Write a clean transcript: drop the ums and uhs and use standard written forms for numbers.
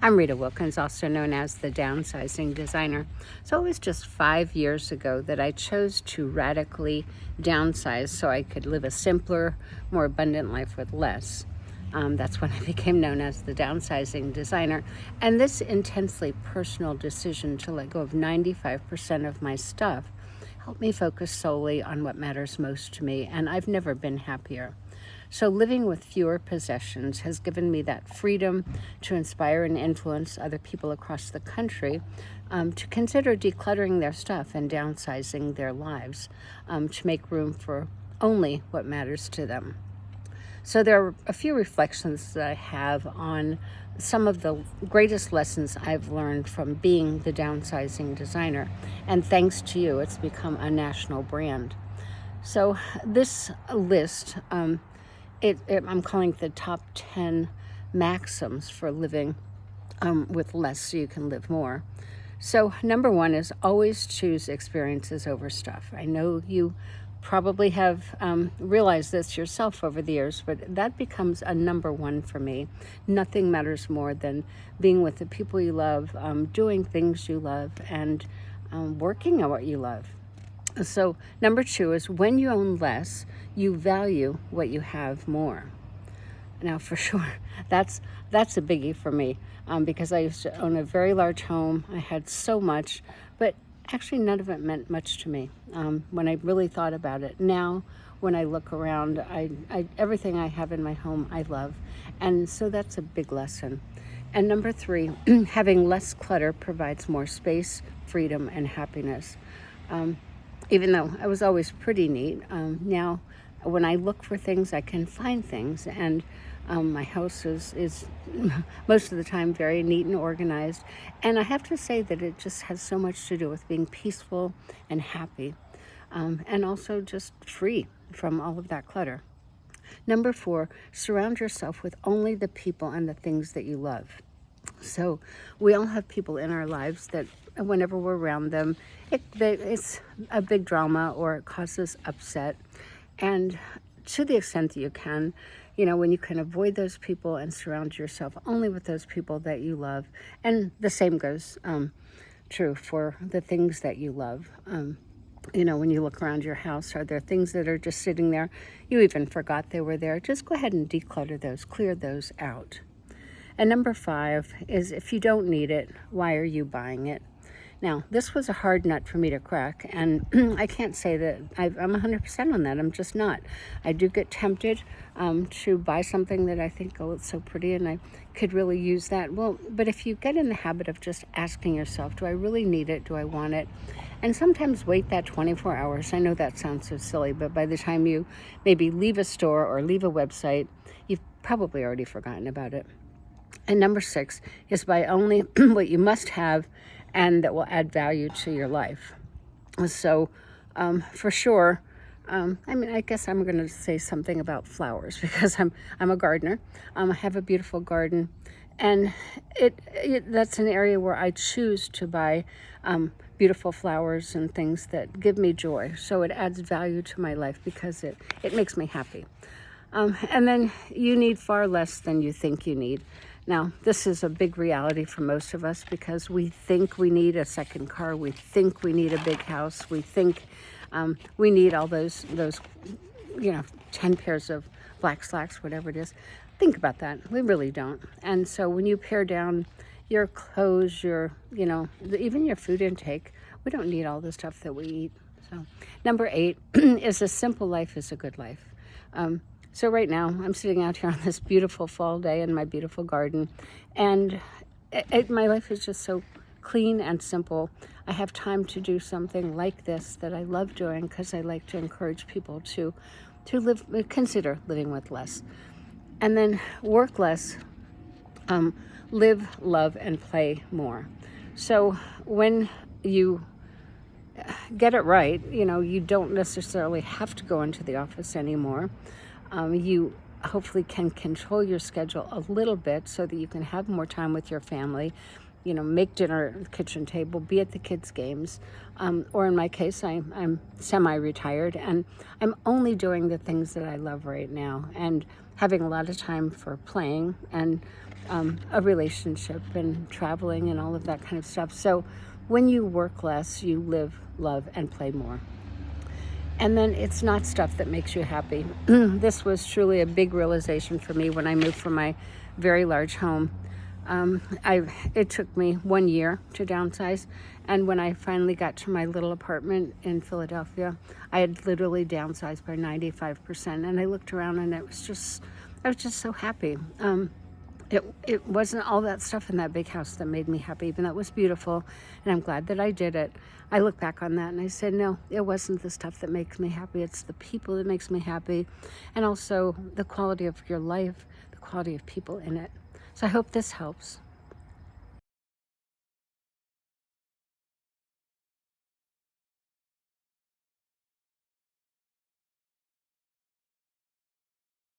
I'm Rita Wilkins, also known as the Downsizing Designer. So it was just 5 years ago that I chose to radically downsize so I could live a simpler, more abundant life with less. That's when I became known as the Downsizing Designer. And this intensely personal decision to let go of 95% of my stuff helped me focus solely on what matters most to me, and I've never been happier. So living with fewer possessions has given me that freedom to inspire and influence other people across the country to consider decluttering their stuff and downsizing their lives to make room for only what matters to them. So there are a few reflections that I have on some of the greatest lessons I've learned from being the Downsizing Designer. And thanks to you, it's become a national brand. So this list, I'm calling it the top 10 Maxims for living with less so you can live more. So number one is always choose experiences over stuff. I know you probably have realized this yourself over the years, but that becomes a number one for me. Nothing matters more than being with the people you love, doing things you love, and working at what you love. So number two is when you own less, you value what you have more. Now, for sure, that's a biggie for me because I used to own a very large home. I had so much, but actually none of it meant much to me when I really thought about it. Now, when I look around, everything I have in my home, I love. And so that's a big lesson. And number three, having less clutter provides more space, freedom, and happiness. Even though I was always pretty neat, now when I look for things, I can find things. And my house is most of the time very neat and organized. And I have to say that it just has so much to do with being peaceful and happy, and also just free from all of that clutter. Number four, surround yourself with only the people and the things that you love. So we all have people in our lives that whenever we're around them, it's a big drama or it causes upset. And to the extent that you can, when you can avoid those people and surround yourself only with those people that you love. And the same goes true for the things that you love. When you look around your house, are there things that are just sitting there? You even forgot they were there. Just go ahead and declutter those, clear those out. And number five is if you don't need it, why are you buying it? Now, this was a hard nut for me to crack, and I can't say that I'm 100% on that. I'm just not. I do get tempted to buy something that I think, oh, it's so pretty and I could really use that. Well, but if you get in the habit of just asking yourself, do I really need it? Do I want it? And sometimes wait that 24 hours. I know that sounds so silly, but by the time you maybe leave a store or leave a website, you've probably already forgotten about it. And number six is buy only what you must have and that will add value to your life. So for sure, I guess I'm going to say something about flowers because I'm a gardener. I have a beautiful garden, and that's an area where I choose to buy beautiful flowers and things that give me joy. So it adds value to my life because it makes me happy. And then you need far less than you think you need. Now, this is a big reality for most of us because we think we need a second car. We think we need a big house. We think we need all those 10 pairs of black slacks, whatever it is. Think about that. We really don't. And so when you pare down your clothes, even your food intake, we don't need all the stuff that we eat. So number 8 is a simple life is a good life. So right now, I'm sitting out here on this beautiful fall day in my beautiful garden, and my life is just so clean and simple. I have time to do something like this that I love doing because I like to encourage people to consider living with less. And then work less, live, love, and play more. So when you get it right, you don't necessarily have to go into the office anymore. You hopefully can control your schedule a little bit so that you can have more time with your family, make dinner at the kitchen table, be at the kids' games. Or in my case, I'm semi-retired and I'm only doing the things that I love right now and having a lot of time for playing and a relationship and traveling and all of that kind of stuff. So when you work less, you live, love, and play more. And then it's not stuff that makes you happy. This was truly a big realization for me when I moved from my very large home. It took me 1 year to downsize, and when I finally got to my little apartment in Philadelphia, I had literally downsized by 95%, and I looked around and I was just so happy. It wasn't all that stuff in that big house that made me happy, even though it was beautiful, and I'm glad that I did it. I look back on that and I said, no, it wasn't the stuff that makes me happy. It's the people that makes me happy, and also the quality of your life, the quality of people in it. So I hope this helps.